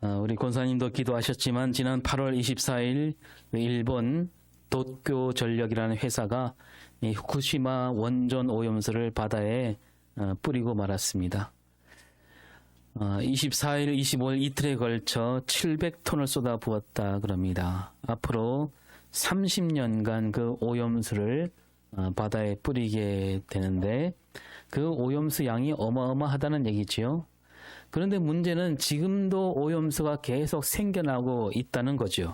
우리 권사님도 기도하셨지만 지난 8월 24일 일본 도쿄 전력이라는 회사가 이 후쿠시마 원전 오염수를 바다에 뿌리고 말았습니다. 24일, 25일 이틀에 걸쳐 700톤을 쏟아부었다 그럽니다. 앞으로 30년간 그 오염수를 바다에 뿌리게 되는데 그 오염수 양이 어마어마하다는 얘기지요. 그런데 문제는 지금도 오염수가 계속 생겨나고 있다는 거죠.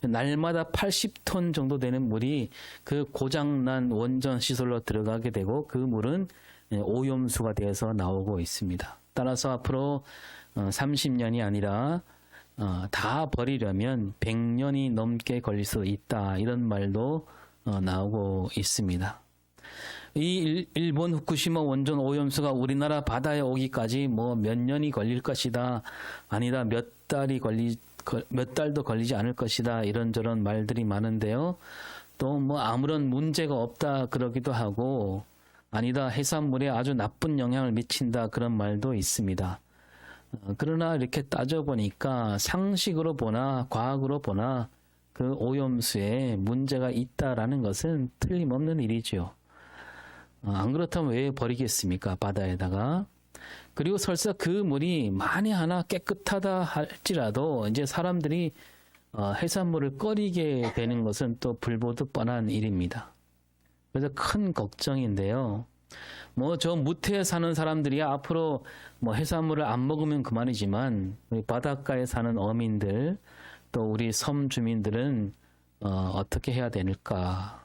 날마다 80톤 정도 되는 물이 그 고장난 원전 시설로 들어가게 되고 그 물은 오염수가 되어서 나오고 있습니다. 따라서 앞으로 30년이 아니라 다 버리려면 100년이 넘게 걸릴 수 있다. 이런 말도 나오고 있습니다. 이 일본 후쿠시마 원전 오염수가 우리나라 바다에 오기까지 뭐 몇 년이 걸릴 것이다. 아니다. 몇 달도 걸리지 않을 것이다. 이런저런 말들이 많은데요. 또 뭐 아무런 문제가 없다 그러기도 하고 아니다. 해산물에 아주 나쁜 영향을 미친다. 그런 말도 있습니다. 그러나 이렇게 따져보니까 상식으로 보나 과학으로 보나 그 오염수에 문제가 있다라는 것은 틀림없는 일이죠. 안 그렇다면 왜 버리겠습니까? 바다에다가. 그리고 설사 그 물이 만에 하나 깨끗하다 할지라도 이제 사람들이 해산물을 꺼리게 되는 것은 또 불보듯 뻔한 일입니다. 그래서 큰 걱정인데요. 뭐 저 무태에 사는 사람들이 앞으로 뭐 해산물을 안 먹으면 그만이지만 우리 바닷가에 사는 어민들 또 우리 섬 주민들은 어떻게 해야 될까?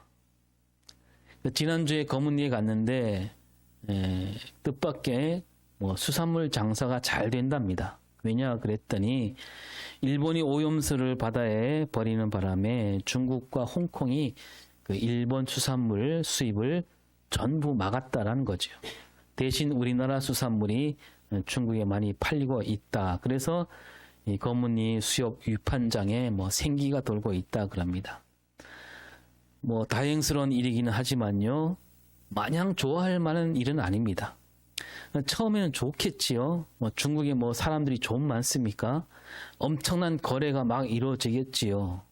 지난주에 검은리에 갔는데 뜻밖의 뭐 수산물 장사가 잘 된답니다. 왜냐 그랬더니 일본이 오염수를 바다에 버리는 바람에 중국과 홍콩이 그 일본 수산물 수입을 전부 막았다라는 거죠. 대신 우리나라 수산물이 중국에 많이 팔리고 있다. 그래서 이 검은리 수협 위판장에 뭐 생기가 돌고 있다 그럽니다. 뭐 다행스러운 일이기는 하지만요. 마냥 좋아할 만한 일은 아닙니다. 처음에는 좋겠지요. 뭐 중국에 뭐 사람들이 좀 많습니까? 엄청난 거래가 막 이루어지겠지요.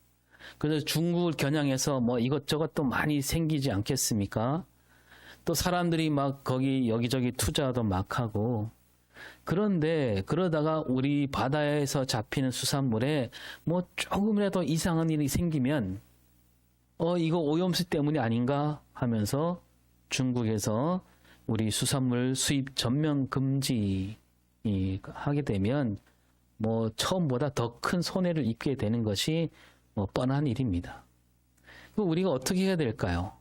그래서 중국을 겨냥해서 뭐 이것저것 또 많이 생기지 않겠습니까? 또 사람들이 막 거기 여기저기 투자도 막 하고. 그런데 그러다가 우리 바다에서 잡히는 수산물에 뭐 조금이라도 이상한 일이 생기면 이거 오염수 때문이 아닌가 하면서 중국에서 우리 수산물 수입 전면 금지 하게 되면 뭐 처음보다 더 큰 손해를 입게 되는 것이 뭐 뻔한 일입니다. 우리가 어떻게 해야 될까요?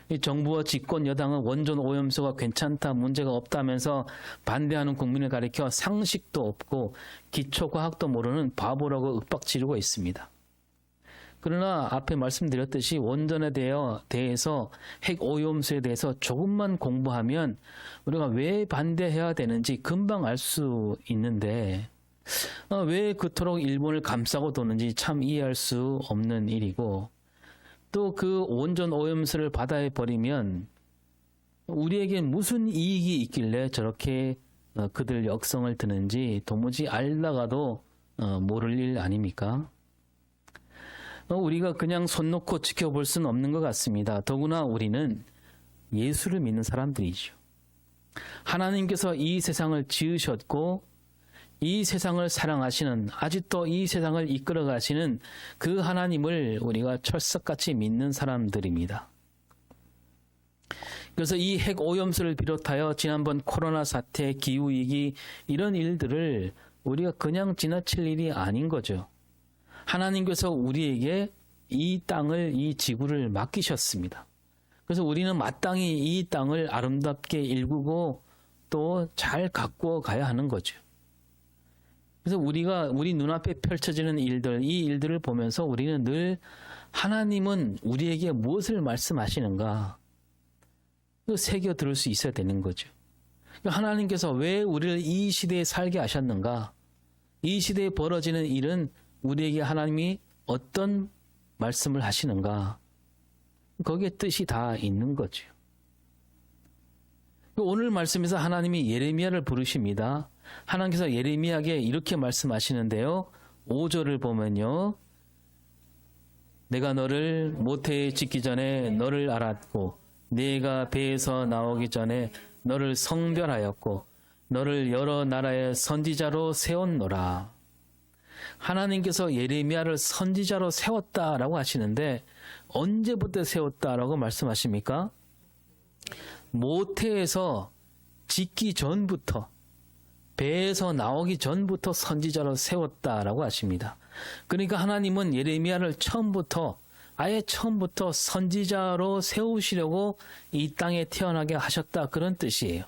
이 정부와 집권 여당은 원전 오염수가 괜찮다, 문제가 없다면서 반대하는 국민을 가리켜 상식도 없고 기초과학도 모르는 바보라고 윽박지르고 있습니다. 그러나 앞에 말씀드렸듯이 원전에 대해서 핵 오염수에 대해서 조금만 공부하면 우리가 왜 반대해야 되는지 금방 알 수 있는데 왜 그토록 일본을 감싸고 도는지 참 이해할 수 없는 일이고 또 그 원전 오염수를 바다에 버리면 우리에게 무슨 이익이 있길래 저렇게 그들 역성을 드는지 도무지 알다가도 모를 일 아닙니까? 우리가 그냥 손 놓고 지켜볼 수는 없는 것 같습니다. 더구나 우리는 예수를 믿는 사람들이죠. 하나님께서 이 세상을 지으셨고 이 세상을 사랑하시는 아직도 이 세상을 이끌어 가시는 그 하나님을 우리가 철석같이 믿는 사람들입니다. 그래서 이 핵 오염수를 비롯하여 지난번 코로나 사태, 기후위기 이런 일들을 우리가 그냥 지나칠 일이 아닌 거죠. 하나님께서 우리에게 이 땅을, 이 지구를 맡기셨습니다. 그래서 우리는 마땅히 이 땅을 아름답게 일구고 또 잘 가꾸어 가야 하는 거죠. 그래서 우리 눈앞에 펼쳐지는 일들, 이 일들을 보면서 우리는 늘 하나님은 우리에게 무엇을 말씀하시는가 새겨 들을 수 있어야 되는 거죠. 하나님께서 왜 우리를 이 시대에 살게 하셨는가? 이 시대에 벌어지는 일은 우리에게 하나님이 어떤 말씀을 하시는가? 거기에 뜻이 다 있는 거죠. 오늘 말씀에서 하나님이 예레미야를 부르십니다. 하나님께서 예레미야에게 이렇게 말씀하시는데요. 5절을 보면요. 내가 너를 모태에 짓기 전에 너를 알았고 네가 배에서 나오기 전에 너를 성별하였고 너를 여러 나라의 선지자로 세웠노라. 하나님께서 예레미야를 선지자로 세웠다라고 하시는데 언제부터 세웠다라고 말씀하십니까? 모태에서 짓기 전부터, 배에서 나오기 전부터 선지자로 세웠다라고 하십니다. 그러니까 하나님은 예레미야를 아예 처음부터 선지자로 세우시려고 이 땅에 태어나게 하셨다, 그런 뜻이에요.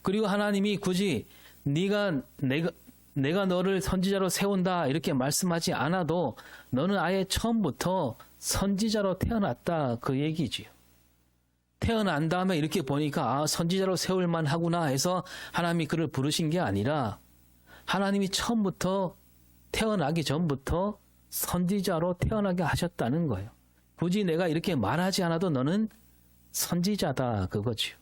그리고 하나님이 굳이 내가 너를 선지자로 세운다 이렇게 말씀하지 않아도 너는 아예 처음부터 선지자로 태어났다, 그 얘기지요. 태어난 다음에 이렇게 보니까 선지자로 세울 만하구나 해서 하나님이 그를 부르신 게 아니라 하나님이 처음부터 태어나기 전부터 선지자로 태어나게 하셨다는 거예요. 굳이 내가 이렇게 말하지 않아도 너는 선지자다, 그거지요.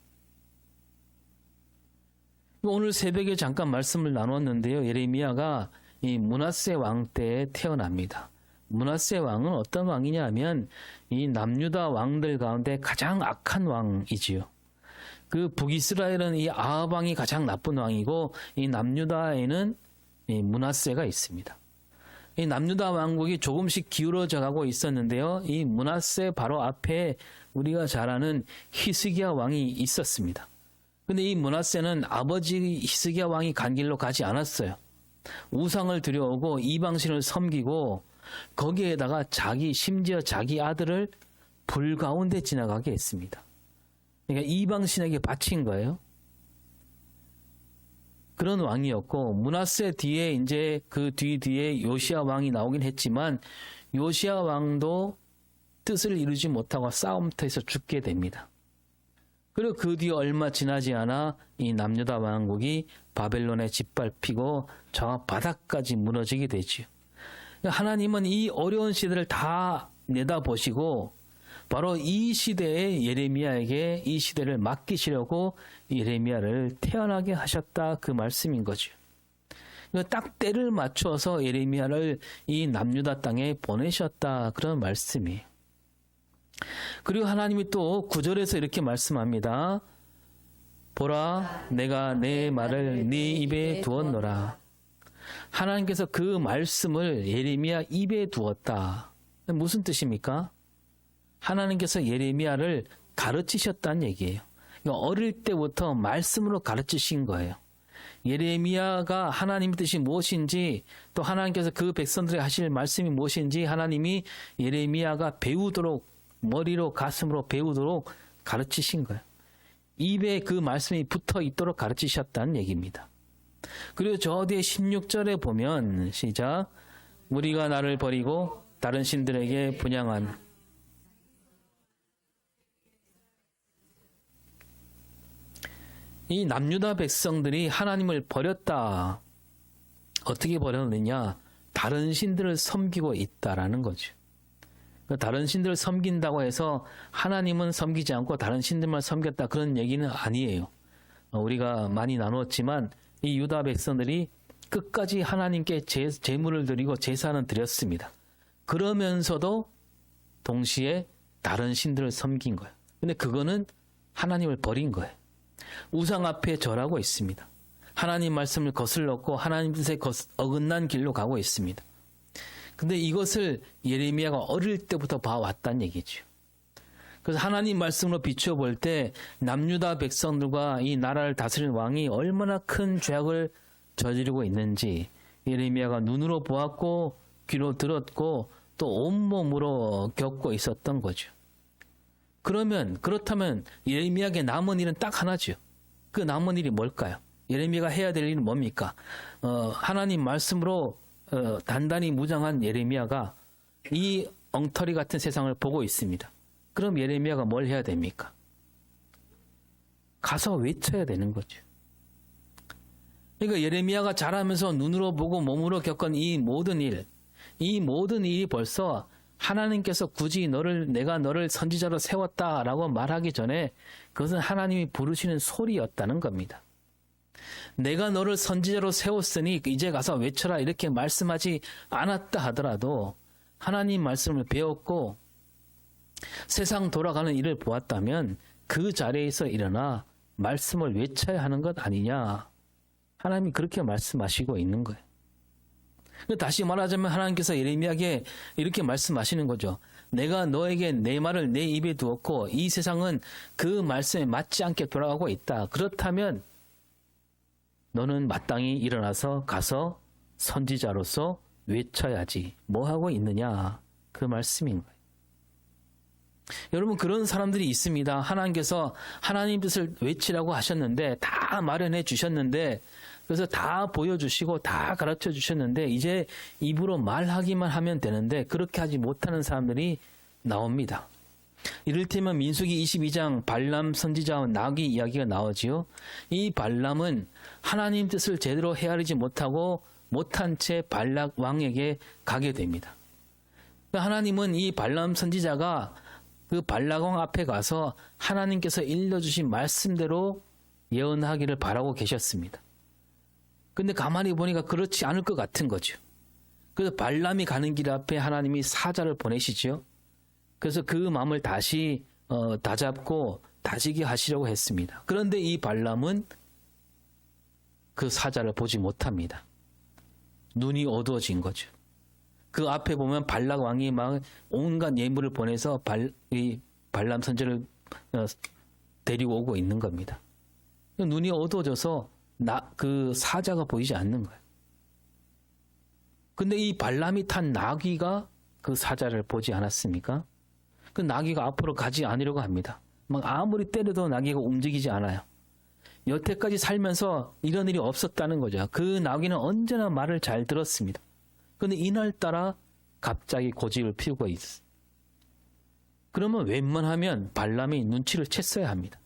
오늘 새벽에 잠깐 말씀을 나눴는데요. 예레미야가 이 므낫세 왕 때에 태어납니다. 므낫세 왕은 어떤 왕이냐 하면 이 남유다 왕들 가운데 가장 악한 왕이지요. 그 북이스라엘은 이 아합 왕이 가장 나쁜 왕이고 이 남유다에는 이 므낫세가 있습니다. 이 남유다 왕국이 조금씩 기울어져 가고 있었는데요. 이 므낫세 바로 앞에 우리가 잘 아는 히스기야 왕이 있었습니다. 근데 이 므낫세는 아버지 히스기야 왕이 간 길로 가지 않았어요. 우상을 들여오고 이방신을 섬기고 거기에다가 심지어 자기 아들을 불 가운데 지나가게 했습니다. 그러니까 이방신에게 바친 거예요. 그런 왕이었고, 므낫세 뒤에 이제 그 뒤에 요시야 왕이 나오긴 했지만 요시야 왕도 뜻을 이루지 못하고 싸움터에서 죽게 됩니다. 그리고 그 뒤에 얼마 지나지 않아 이 남유다 왕국이 바벨론에 짓밟히고 저 바닥까지 무너지게 되지요. 하나님은 이 어려운 시대를 다 내다보시고 바로 이 시대에 예레미야에게 이 시대를 맡기시려고 예레미야를 태어나게 하셨다, 그 말씀인 거죠. 딱 때를 맞춰서 예레미야를 이 남유다 땅에 보내셨다, 그런 말씀이에요. 그리고 하나님이 또 9절에서 이렇게 말씀합니다. 보라, 내가 내 말을 네 입에 두었노라. 하나님께서 그 말씀을 예레미야 입에 두었다. 무슨 뜻입니까? 하나님께서 예레미야를 가르치셨다는 얘기예요. 그러니까 어릴 때부터 말씀으로 가르치신 거예요. 예레미야가 하나님의 뜻이 무엇인지, 또 하나님께서 그 백성들에게 하실 말씀이 무엇인지 하나님이 예레미야가 배우도록, 머리로 가슴으로 배우도록 가르치신 거예요. 입에 그 말씀이 붙어 있도록 가르치셨다는 얘기입니다. 그리고 저 뒤에 16절에 보면 시작. 우리가 나를 버리고 다른 신들에게 분향한. 이 남유다 백성들이 하나님을 버렸다. 어떻게 버렸느냐? 다른 신들을 섬기고 있다라는 거죠. 다른 신들을 섬긴다고 해서 하나님은 섬기지 않고 다른 신들만 섬겼다, 그런 얘기는 아니에요. 우리가 많이 나눴지만 이 유다 백성들이 끝까지 하나님께 제물을 드리고 제사는 드렸습니다. 그러면서도 동시에 다른 신들을 섬긴 거예요. 근데 그거는 하나님을 버린 거예요. 우상 앞에 절하고 있습니다. 하나님 말씀을 거슬렀고 하나님 뜻에 어긋난 길로 가고 있습니다. 근데 이것을 예레미야가 어릴 때부터 봐왔다는 얘기죠. 그래서 하나님 말씀으로 비춰볼 때 남유다 백성들과 이 나라를 다스리는 왕이 얼마나 큰 죄악을 저지르고 있는지 예레미야가 눈으로 보았고 귀로 들었고 또 온몸으로 겪고 있었던 거죠. 그렇다면 예레미야에게 남은 일은 딱 하나죠. 그 남은 일이 뭘까요? 예레미야가 해야 될 일은 뭡니까? 하나님 말씀으로 단단히 무장한 예레미야가 이 엉터리 같은 세상을 보고 있습니다. 그럼 예레미야가 뭘 해야 됩니까? 가서 외쳐야 되는 거죠. 그러니까 예레미야가 자라면서 눈으로 보고 몸으로 겪은 이 모든 일이 벌써 하나님께서 굳이 내가 너를 선지자로 세웠다라고 말하기 전에 그것은 하나님이 부르시는 소리였다는 겁니다. 내가 너를 선지자로 세웠으니 이제 가서 외쳐라 이렇게 말씀하지 않았다 하더라도 하나님 말씀을 배웠고 세상 돌아가는 일을 보았다면 그 자리에서 일어나 말씀을 외쳐야 하는 것 아니냐. 하나님이 그렇게 말씀하시고 있는 거예요. 다시 말하자면 하나님께서 예레미야에게 이렇게 말씀하시는 거죠. 내가 너에게 내 말을 내 입에 두었고 이 세상은 그 말씀에 맞지 않게 돌아가고 있다. 그렇다면 너는 마땅히 일어나서 가서 선지자로서 외쳐야지. 뭐 하고 있느냐. 그 말씀인 거예요. 여러분 그런 사람들이 있습니다. 하나님께서 하나님 뜻을 외치라고 하셨는데 다 마련해 주셨는데 그래서 다 보여주시고 다 가르쳐 주셨는데 이제 입으로 말하기만 하면 되는데 그렇게 하지 못하는 사람들이 나옵니다. 이를테면 민수기 22장 발람 선지자와 나귀 이야기가 나오지요. 이 발람은 하나님 뜻을 제대로 헤아리지 못한 채 발락 왕에게 가게 됩니다. 하나님은 이 발람 선지자가 그 발락 왕 앞에 가서 하나님께서 일러주신 말씀대로 예언하기를 바라고 계셨습니다. 근데 가만히 보니까 그렇지 않을 것 같은 거죠. 그래서 발람이 가는 길 앞에 하나님이 사자를 보내시죠. 그래서 그 마음을 다시 다잡고 다지게 하시려고 했습니다. 그런데 이 발람은 그 사자를 보지 못합니다. 눈이 어두워진 거죠. 그 앞에 보면 발락 왕이 막 온갖 예물을 보내서 이 발람 선지자를 데리고 오고 있는 겁니다. 눈이 어두워져서 그 사자가 보이지 않는 거예요. 근데 이 발람이 탄 나귀가 그 사자를 보지 않았습니까? 그 나귀가 앞으로 가지 않으려고 합니다. 막 아무리 때려도 나귀가 움직이지 않아요. 여태까지 살면서 이런 일이 없었다는 거죠. 그 나귀는 언제나 말을 잘 들었습니다. 그런데 이날따라 갑자기 고집을 피우고 있어요. 그러면 웬만하면 발람이 눈치를 챘어야 합니다.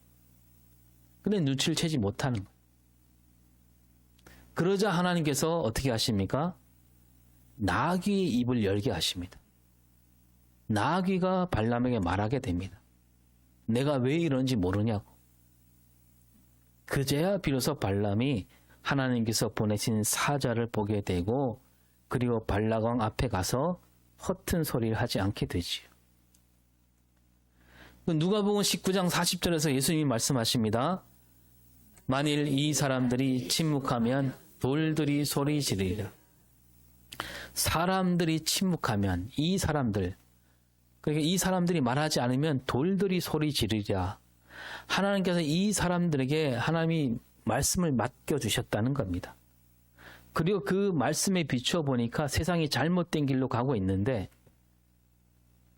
근데 눈치를 채지 못하는 거예요. 그러자 하나님께서 어떻게 하십니까? 나귀의 입을 열게 하십니다. 나귀가 발람에게 말하게 됩니다. 내가 왜 이런지 모르냐고. 그제야 비로소 발람이 하나님께서 보내신 사자를 보게 되고 그리고 발락 왕 앞에 가서 허튼 소리를 하지 않게 되지요. 누가복음 19장 40절에서 예수님이 말씀하십니다. 만일 이 사람들이 침묵하면 돌들이 소리 지르리라. 사람들이 침묵하면 이 사람들, 그러니까 이 사람들이 말하지 않으면 돌들이 소리 지르리라. 하나님께서 이 사람들에게 하나님이 말씀을 맡겨주셨다는 겁니다. 그리고 그 말씀에 비추어 보니까 세상이 잘못된 길로 가고 있는데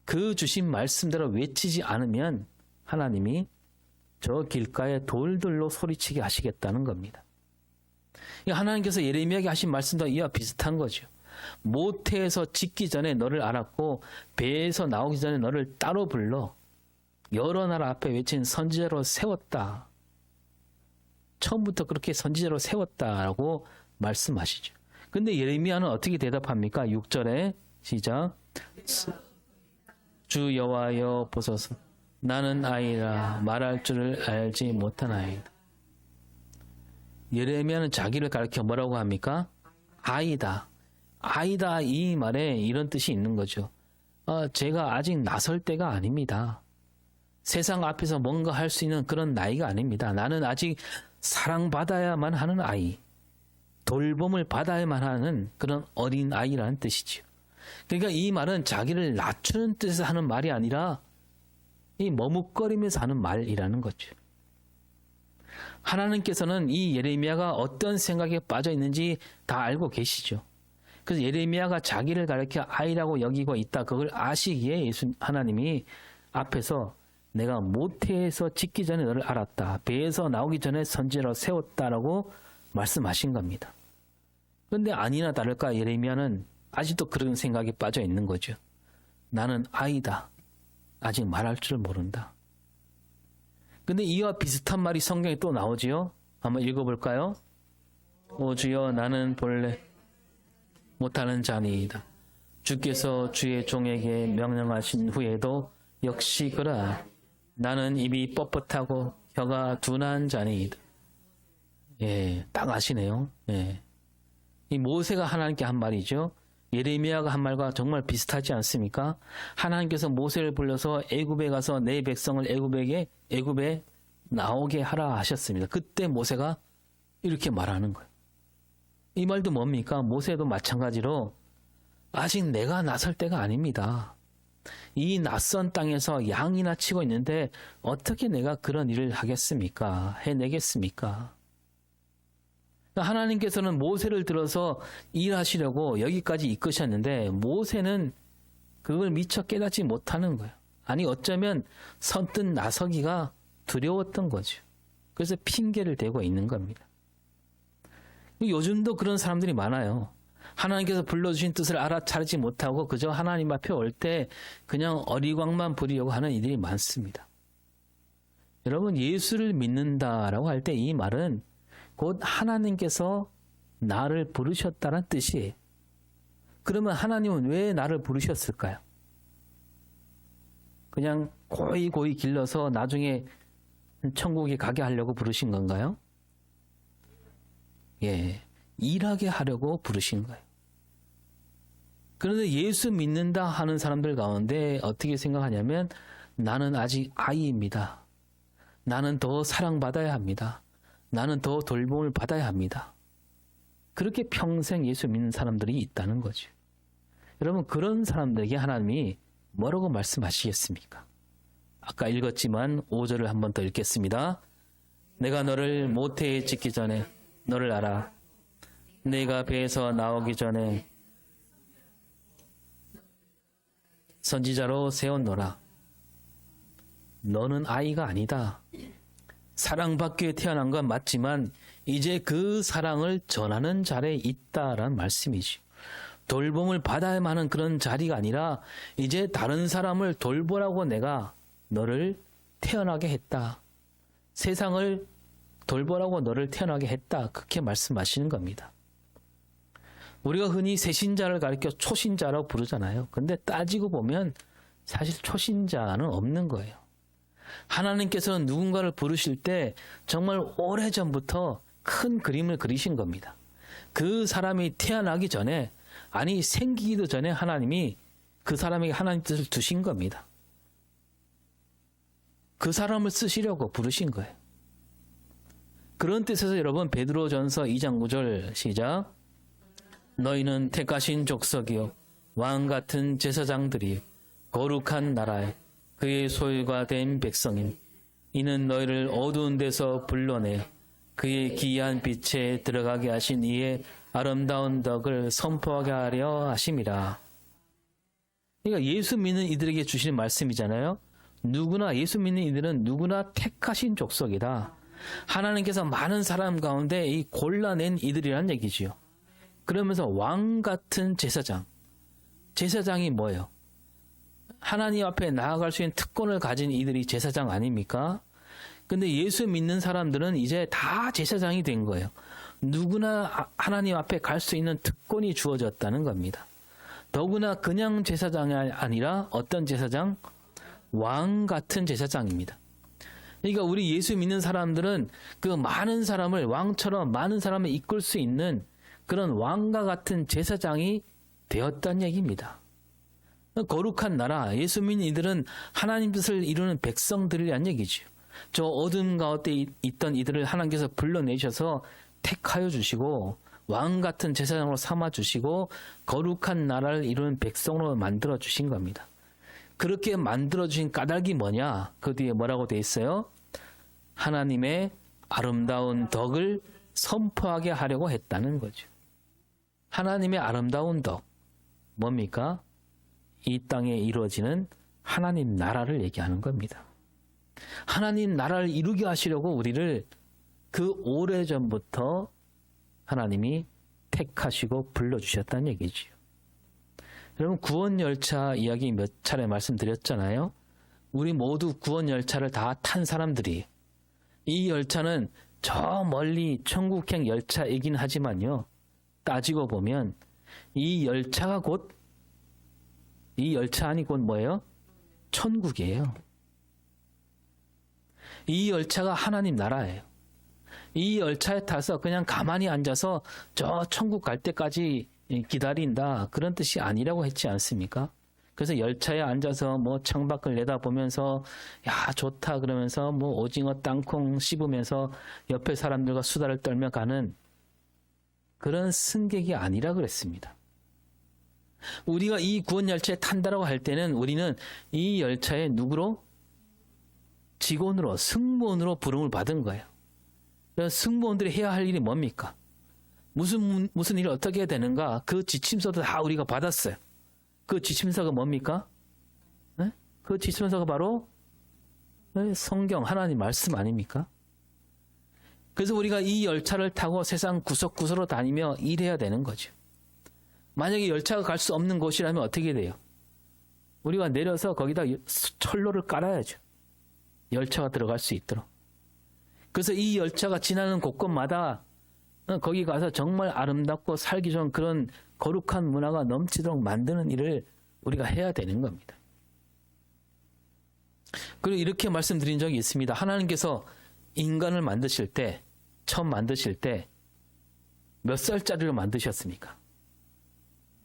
그 주신 말씀대로 외치지 않으면 하나님이 저 길가에 돌들로 소리치게 하시겠다는 겁니다. 하나님께서 예레미야에게 하신 말씀도 이와 비슷한 거죠. 모태에서 짓기 전에 너를 알았고 배에서 나오기 전에 너를 따로 불러 여러 나라 앞에 외친 선지자로 세웠다. 처음부터 그렇게 선지자로 세웠다라고 말씀하시죠. 근데 예레미야는 어떻게 대답합니까? 6절에 시작. 주 여호와여 보소서 나는 아이라 말할 줄을 알지 못한 아이다. 예레미야는 자기를 가리켜 뭐라고 합니까? 아이다. 아이다 이 말에 이런 뜻이 있는 거죠. 제가 아직 나설 때가 아닙니다. 세상 앞에서 뭔가 할 수 있는 그런 나이가 아닙니다. 나는 아직 사랑받아야만 하는 아이, 돌봄을 받아야만 하는 그런 어린 아이라는 뜻이죠. 그러니까 이 말은 자기를 낮추는 뜻에서 하는 말이 아니라 이 머뭇거리면서 하는 말이라는 거죠. 하나님께서는 이 예레미야가 어떤 생각에 빠져 있는지 다 알고 계시죠. 그래서 예레미야가 자기를 가리켜 아이라고 여기고 있다. 그걸 아시기에 하나님이 앞에서 내가 모태에서 짓기 전에 너를 알았다. 배에서 나오기 전에 선지자로 세웠다라고 말씀하신 겁니다. 그런데 아니나 다를까 예레미야는 아직도 그런 생각에 빠져 있는 거죠. 나는 아이다. 아직 말할 줄 모른다. 근데 이와 비슷한 말이 성경에 또 나오지요. 한번 읽어볼까요? 오 주여 나는 본래 못하는 자니이다. 주께서 주의 종에게 명령하신 후에도 역시 그러하. 나는 입이 뻣뻣하고 혀가 둔한 자니이다. 예, 딱 아시네요. 예. 이 모세가 하나님께 한 말이죠. 예레미야가 한 말과 정말 비슷하지 않습니까? 하나님께서 모세를 불러서 애굽에 가서 내 백성을 애굽에 나오게 하라 하셨습니다. 그때 모세가 이렇게 말하는 거예요. 이 말도 뭡니까? 모세도 마찬가지로 아직 내가 나설 때가 아닙니다. 이 낯선 땅에서 양이나 치고 있는데 어떻게 내가 그런 일을 하겠습니까? 해내겠습니까? 하나님께서는 모세를 들어서 일하시려고 여기까지 이끄셨는데 모세는 그걸 미처 깨닫지 못하는 거예요. 아니 어쩌면 선뜻 나서기가 두려웠던 거죠. 그래서 핑계를 대고 있는 겁니다. 요즘도 그런 사람들이 많아요. 하나님께서 불러주신 뜻을 알아차리지 못하고 그저 하나님 앞에 올 때 그냥 어리광만 부리려고 하는 이들이 많습니다. 여러분, 예수를 믿는다라고 할 때 이 말은 곧 하나님께서 나를 부르셨다는 뜻이에요. 그러면 하나님은 왜 나를 부르셨을까요? 그냥 고이 길러서 나중에 천국에 가게 하려고 부르신 건가요? 예, 일하게 하려고 부르신 거예요. 그런데 예수 믿는다 하는 사람들 가운데 어떻게 생각하냐면 나는 아직 아이입니다. 나는 더 사랑받아야 합니다. 나는 더 돌봄을 받아야 합니다. 그렇게 평생 예수 믿는 사람들이 있다는 거죠. 여러분, 그런 사람들에게 하나님이 뭐라고 말씀하시겠습니까? 아까 읽었지만 5절을 한 번 더 읽겠습니다. 내가 너를 모태에 짓기 전에 너를 알아. 내가 배에서 나오기 전에 선지자로 세웠노라. 너는 아이가 아니다. 사랑받기 위해 태어난 건 맞지만 이제 그 사랑을 전하는 자리에 있다라는 말씀이지. 돌봄을 받아야만 하는 그런 자리가 아니라 이제 다른 사람을 돌보라고 내가 너를 태어나게 했다. 세상을 돌보라고 너를 태어나게 했다. 그렇게 말씀하시는 겁니다. 우리가 흔히 새신자를 가리켜 초신자라고 부르잖아요. 근데 따지고 보면 사실 초신자는 없는 거예요. 하나님께서는 누군가를 부르실 때 정말 오래전부터 큰 그림을 그리신 겁니다. 그 사람이 태어나기 전에, 아니 생기기도 전에 하나님이 그 사람에게 하나님 뜻을 두신 겁니다. 그 사람을 쓰시려고 부르신 거예요. 그런 뜻에서 여러분, 베드로전서 2장 9절 시작. 너희는 택하신 족속이요 왕 같은 제사장들이 거룩한 나라에 그의 소유가 된 백성인 이는 너희를 어두운 데서 불러내 그의 기이한 빛에 들어가게 하신 이의 아름다운 덕을 선포하게 하려 하심이라. 그러니까 예수 믿는 이들에게 주시는 말씀이잖아요. 누구나 예수 믿는 이들은 누구나 택하신 족속이다. 하나님께서 많은 사람 가운데 이 골라낸 이들이란 얘기지요. 그러면서 왕 같은 제사장. 제사장이 뭐예요? 하나님 앞에 나아갈 수 있는 특권을 가진 이들이 제사장 아닙니까? 근데 예수 믿는 사람들은 이제 다 제사장이 된 거예요. 누구나 하나님 앞에 갈 수 있는 특권이 주어졌다는 겁니다. 더구나 그냥 제사장이 아니라 어떤 제사장? 왕 같은 제사장입니다. 그러니까 우리 예수 믿는 사람들은 그 많은 사람을 왕처럼 많은 사람을 이끌 수 있는 그런 왕과 같은 제사장이 되었다는 얘기입니다. 거룩한 나라, 예수 믿는 이들은 하나님 뜻을 이루는 백성들이란 얘기죠. 저 어둠 가운데 있던 이들을 하나님께서 불러내셔서 택하여 주시고 왕 같은 제사장으로 삼아 주시고 거룩한 나라를 이루는 백성으로 만들어 주신 겁니다. 그렇게 만들어 주신 까닭이 뭐냐? 그 뒤에 뭐라고 돼 있어요? 하나님의 아름다운 덕을 선포하게 하려고 했다는 거죠. 하나님의 아름다운 덕 뭡니까? 이 땅에 이루어지는 하나님 나라를 얘기하는 겁니다. 하나님 나라를 이루게 하시려고 우리를 그 오래전부터 하나님이 택하시고 불러주셨다는 얘기지요. 여러분, 구원열차 이야기 몇 차례 말씀드렸잖아요. 우리 모두 구원열차를 다 탄 사람들이, 이 열차는 저 멀리 천국행 열차이긴 하지만요, 따지고 보면 이 열차가 곧, 이 열차 안이 곧 뭐예요? 천국이에요. 이 열차가 하나님 나라예요. 이 열차에 타서 그냥 가만히 앉아서 저 천국 갈 때까지 기다린다. 그런 뜻이 아니라고 했지 않습니까? 그래서 열차에 앉아서 뭐 창밖을 내다보면서 야 좋다 그러면서 뭐 오징어 땅콩 씹으면서 옆에 사람들과 수다를 떨며 가는 그런 승객이 아니라 그랬습니다. 우리가 이 구원 열차에 탄다라고 할 때는 우리는 이 열차에 누구로? 직원으로, 승무원으로 부름을 받은 거예요. 그래서 승무원들이 해야 할 일이 뭡니까? 무슨 일을 어떻게 해야 되는가? 그 지침서도 다 우리가 받았어요. 그 지침서가 뭡니까? 네? 그 지침서가 바로 성경, 하나님 말씀 아닙니까? 그래서 우리가 이 열차를 타고 세상 구석구석으로 다니며 일해야 되는 거죠. 만약에 열차가 갈 수 없는 곳이라면 어떻게 돼요? 우리가 내려서 거기다 철로를 깔아야죠. 열차가 들어갈 수 있도록. 그래서 이 열차가 지나는 곳곳마다 거기 가서 정말 아름답고 살기 좋은 그런 거룩한 문화가 넘치도록 만드는 일을 우리가 해야 되는 겁니다. 그리고 이렇게 말씀드린 적이 있습니다. 하나님께서 인간을 만드실 때, 처음 만드실 때 몇 살짜리로 만드셨습니까?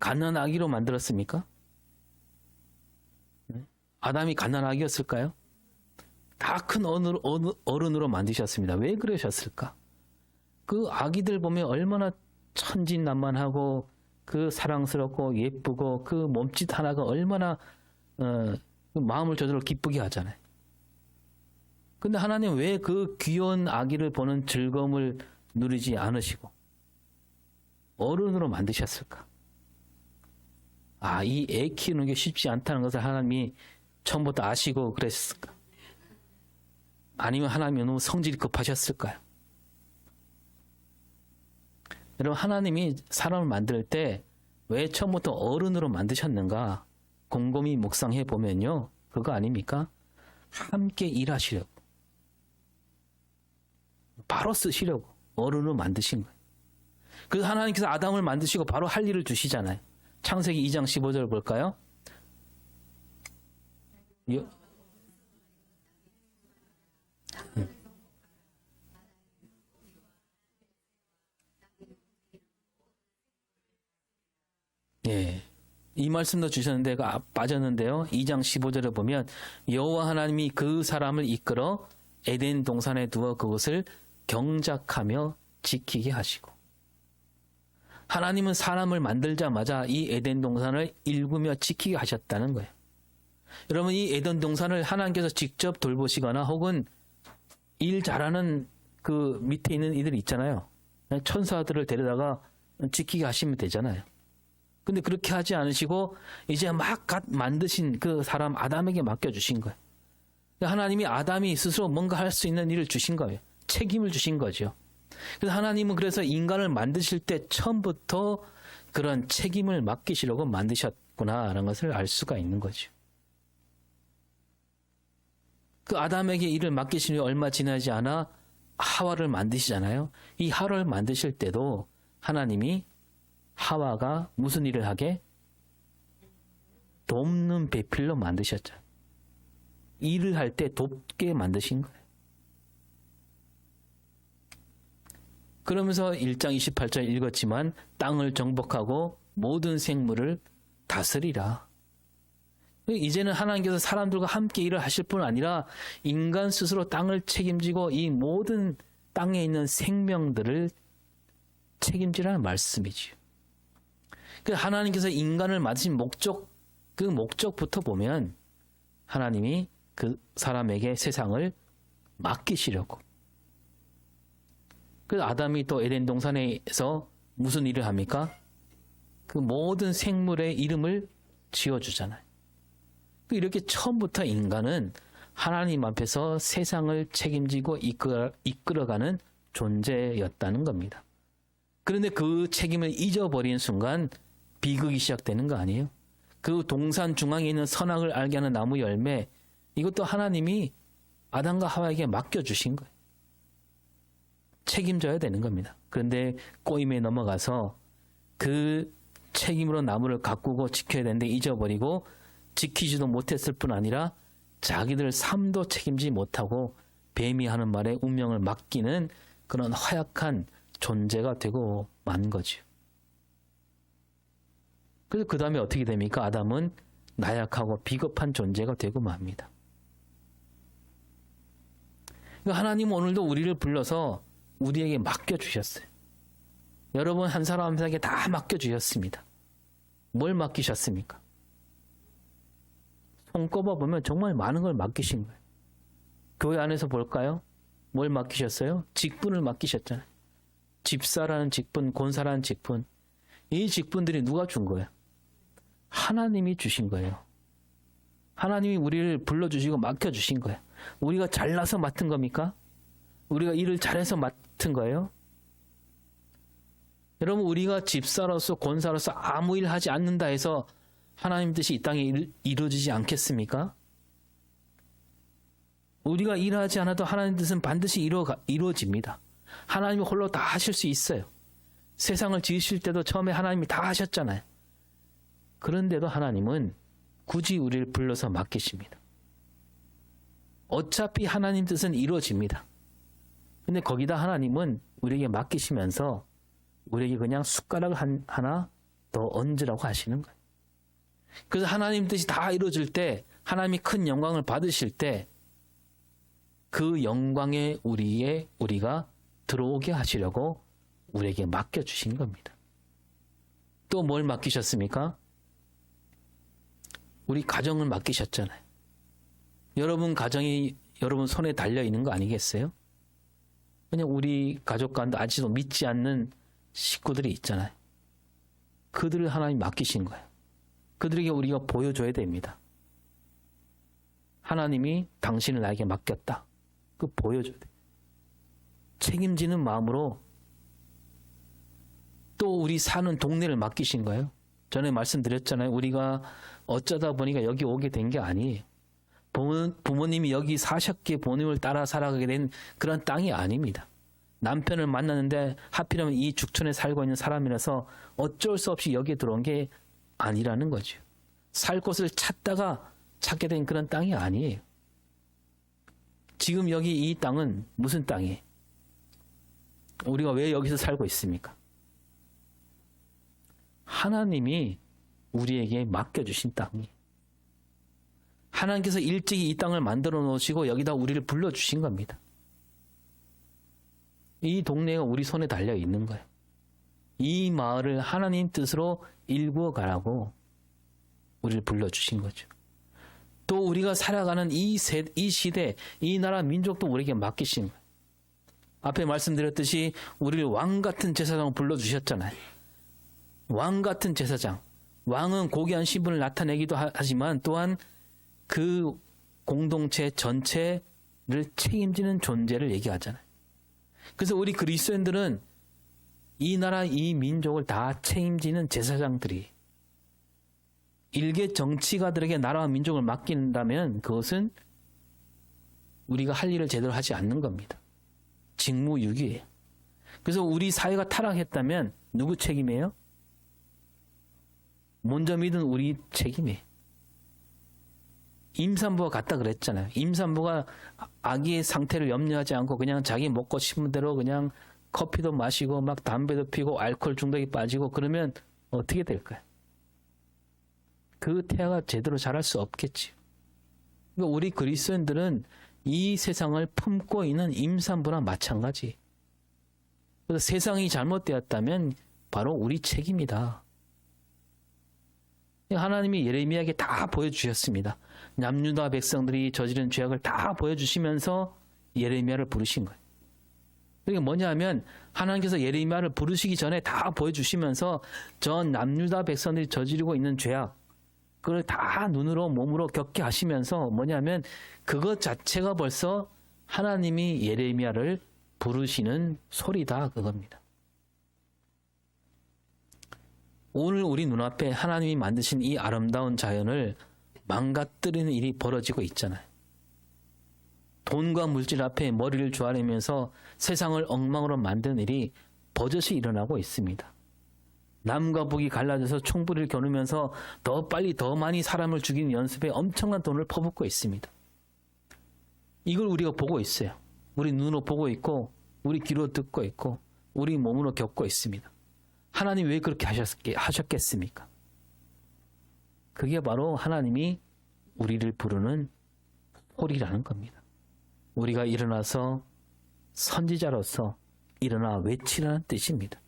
갓난아기로 만들었습니까? 아담이 갓난아기였을까요? 다 큰 어른으로 만드셨습니다. 왜 그러셨을까? 그 아기들 보면 얼마나 천진난만하고 그 사랑스럽고 예쁘고 그 몸짓 하나가 얼마나 마음을 저절로 기쁘게 하잖아요. 근데 하나님 왜 그 귀여운 아기를 보는 즐거움을 누리지 않으시고 어른으로 만드셨을까? 이 애 키우는 게 쉽지 않다는 것을 하나님이 처음부터 아시고 그랬을까? 아니면 하나님이 너무 성질이 급하셨을까요? 여러분, 하나님이 사람을 만들 때 왜 처음부터 어른으로 만드셨는가? 곰곰이 묵상해 보면요. 그거 아닙니까? 함께 일하시려고. 바로 쓰시려고 어른으로 만드신 거예요. 그래서 하나님께서 아담을 만드시고 바로 할 일을 주시잖아요. 창세기 2장 15절 볼까요? 예. 이 말씀도 주셨는데 빠졌는데요. 2장 15절에 보면 여호와 하나님이 그 사람을 이끌어 에덴 동산에 두어 그곳을 경작하며 지키게 하시고, 하나님은 사람을 만들자마자 이 에덴 동산을 일구며 지키게 하셨다는 거예요. 여러분, 이 에덴 동산을 하나님께서 직접 돌보시거나 혹은 일 잘하는 그 밑에 있는 이들 있잖아요. 천사들을 데려다가 지키게 하시면 되잖아요. 근데 그렇게 하지 않으시고 이제 막 만드신 그 사람 아담에게 맡겨주신 거예요. 하나님이 아담이 스스로 뭔가 할 수 있는 일을 주신 거예요. 책임을 주신 거죠. 그래서 하나님은 그래서 인간을 만드실 때 처음부터 그런 책임을 맡기시려고 만드셨구나라는 것을 알 수가 있는 거죠. 그 아담에게 일을 맡기시니 얼마 지나지 않아 하와를 만드시잖아요. 이 하와를 만드실 때도 하나님이 하와가 무슨 일을 하게? 돕는 배필로 만드셨죠. 일을 할 때 돕게 만드신 거예요. 그러면서 1장 28절 읽었지만 땅을 정복하고 모든 생물을 다스리라. 이제는 하나님께서 사람들과 함께 일을 하실 뿐 아니라 인간 스스로 땅을 책임지고 이 모든 땅에 있는 생명들을 책임지라는 말씀이지요. 하나님께서 인간을 만드신 목적, 그 목적부터 보면 하나님이 그 사람에게 세상을 맡기시려고. 그래서 아담이 또 에덴 동산에서 무슨 일을 합니까? 그 모든 생물의 이름을 지어주잖아요. 이렇게 처음부터 인간은 하나님 앞에서 세상을 책임지고 이끌어가는 존재였다는 겁니다. 그런데 그 책임을 잊어버린 순간 비극이 시작되는 거 아니에요? 그 동산 중앙에 있는 선악을 알게 하는 나무 열매, 이것도 하나님이 아담과 하와에게 맡겨주신 거예요. 책임져야 되는 겁니다. 그런데 꼬임에 넘어가서 그 책임으로 나무를 가꾸고 지켜야 되는데 잊어버리고 지키지도 못했을 뿐 아니라 자기들 삶도 책임지지 못하고 뱀이 하는 말에 운명을 맡기는 그 그런 허약한 존재가 되고 만 거죠. 그래서 그 다음에 어떻게 됩니까? 아담은 나약하고 비겁한 존재가 되고 맙니다. 그러니까 하나님은 오늘도 우리를 불러서 우리에게 맡겨주셨어요. 여러분 한 사람 한 사람에게 다 맡겨주셨습니다. 뭘 맡기셨습니까? 손 꼽아보면 정말 많은 걸 맡기신 거예요. 교회 안에서 볼까요? 뭘 맡기셨어요? 직분을 맡기셨잖아요. 집사라는 직분, 권사라는 직분. 이 직분들이 누가 준 거예요? 하나님이 주신 거예요. 하나님이 우리를 불러주시고 맡겨주신 거예요. 우리가 잘나서 맡은 겁니까? 우리가 일을 잘해서 맡은 거예요? 여러분 우리가 집사로서 권사로서 아무 일 하지 않는다 해서 하나님 뜻이 이 땅에 이루어지지 않겠습니까? 우리가 일하지 않아도 하나님 뜻은 반드시 이루어집니다. 하나님이 홀로 다 하실 수 있어요. 세상을 지으실 때도 처음에 하나님이 다 하셨잖아요. 그런데도 하나님은 굳이 우리를 불러서 맡기십니다. 어차피 하나님 뜻은 이루어집니다. 근데 거기다 하나님은 우리에게 맡기시면서 우리에게 그냥 숟가락을 하나 더 얹으라고 하시는 거예요. 그래서 하나님 뜻이 다 이루어질 때 하나님이 큰 영광을 받으실 때 그 영광에 우리가 들어오게 하시려고 우리에게 맡겨주신 겁니다. 또 뭘 맡기셨습니까? 우리 가정을 맡기셨잖아요. 여러분 가정이 여러분 손에 달려있는 거 아니겠어요? 그냥 우리 가족 가운데 아직도 믿지 않는 식구들이 있잖아요. 그들을 하나님 맡기신 거예요. 그들에게 우리가 보여줘야 됩니다. 하나님이 당신을 나에게 맡겼다. 그 보여줘야 돼. 책임지는 마음으로 또 우리 사는 동네를 맡기신 거예요. 전에 말씀드렸잖아요. 우리가 어쩌다 보니까 여기 오게 된 게 아니에요. 부모님이 여기 사셨기에 부모님을 따라 살아가게 된 그런 땅이 아닙니다. 남편을 만났는데 하필이면 이 죽촌에 살고 있는 사람이라서 어쩔 수 없이 여기에 들어온 게 아니라는 거죠. 살 곳을 찾다가 찾게 된 그런 땅이 아니에요. 지금 여기 이 땅은 무슨 땅이에요? 우리가 왜 여기서 살고 있습니까? 하나님이 우리에게 맡겨주신 땅이에요. 하나님께서 일찍이 이 땅을 만들어 놓으시고 여기다 우리를 불러주신 겁니다. 이 동네가 우리 손에 달려 있는 거예요. 이 마을을 하나님 뜻으로 일구어 가라고 우리를 불러주신 거죠. 또 우리가 살아가는 이 시대, 이 나라 민족도 우리에게 맡기신 거예요. 앞에 말씀드렸듯이 우리를 왕 같은 제사장을 불러주셨잖아요. 왕 같은 제사장. 왕은 고귀한 신분을 나타내기도 하지만 또한 그 공동체 전체를 책임지는 존재를 얘기하잖아요. 그래서 우리 그리스도인들은 이 나라, 이 민족을 다 책임지는 제사장들이 일개 정치가들에게 나라와 민족을 맡긴다면 그것은 우리가 할 일을 제대로 하지 않는 겁니다. 직무유기예요. 그래서 우리 사회가 타락했다면 누구 책임이에요? 먼저 믿은 우리 책임이에요. 임산부가 같다 그랬잖아요. 임산부가 아기의 상태를 염려하지 않고 그냥 자기 먹고 싶은 대로 그냥 커피도 마시고 막 담배도 피고 알코올 중독에 빠지고 그러면 어떻게 될까요? 그 태아가 제대로 자랄 수 없겠지요. 그러니까 우리 그리스도인들은 이 세상을 품고 있는 임산부나 마찬가지. 그래서 세상이 잘못되었다면 바로 우리 책임이다. 하나님이 예레미야에게 다 보여주셨습니다. 남유다 백성들이 저지른 죄악을 다 보여주시면서 예레미야를 부르신 거예요. 그게 뭐냐면 하나님께서 예레미야를 부르시기 전에 다 보여주시면서 전 남유다 백성들이 저지르고 있는 죄악 그걸 다 눈으로 몸으로 겪게 하시면서 뭐냐면 그것 자체가 벌써 하나님이 예레미야를 부르시는 소리다 그겁니다. 오늘 우리 눈앞에 하나님이 만드신 이 아름다운 자연을 망가뜨리는 일이 벌어지고 있잖아요. 돈과 물질 앞에 머리를 조아리면서 세상을 엉망으로 만드는 일이 버젓이 일어나고 있습니다. 남과 북이 갈라져서 총부리를 겨누면서 더 빨리 더 많이 사람을 죽이는 연습에 엄청난 돈을 퍼붓고 있습니다. 이걸 우리가 보고 있어요. 우리 눈으로 보고 있고 우리 귀로 듣고 있고 우리 몸으로 겪고 있습니다. 하나님 왜 그렇게 하셨겠습니까? 그게 바로 하나님이 우리를 부르는 소리라는 겁니다. 우리가 일어나서 선지자로서 일어나 외치라는 뜻입니다.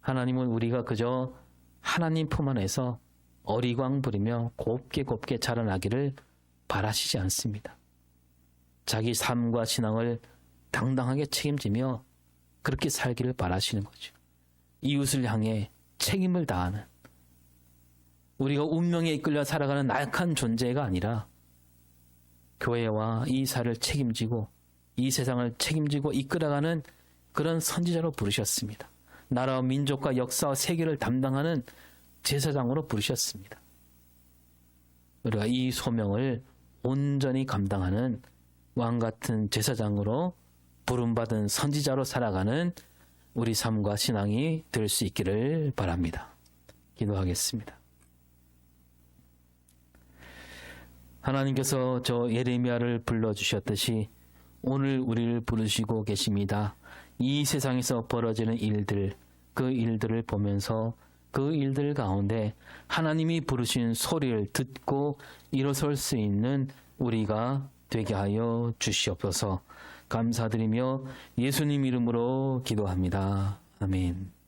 하나님은 우리가 그저 하나님 품 안에서 어리광 부리며 곱게 자라나기를 바라시지 않습니다. 자기 삶과 신앙을 당당하게 책임지며 그렇게 살기를 바라시는 거죠. 이웃을 향해 책임을 다하는, 우리가 운명에 이끌려 살아가는 나약한 존재가 아니라 교회와 이 사를 책임지고 이 세상을 책임지고 이끌어가는 그런 선지자로 부르셨습니다. 나라와 민족과 역사와 세계를 담당하는 제사장으로 부르셨습니다. 우리가 이 소명을 온전히 감당하는 왕같은 제사장으로 부름받은 선지자로 살아가는 우리 삶과 신앙이 될 수 있기를 바랍니다. 기도하겠습니다. 하나님께서 저 예레미야를 불러주셨듯이 오늘 우리를 부르시고 계십니다. 이 세상에서 벌어지는 일들, 그 일들을 보면서 그 일들 가운데 하나님이 부르신 소리를 듣고 일어설 수 있는 우리가 되게 하여 주시옵소서. 감사드리며 예수님 이름으로 기도합니다. 아멘.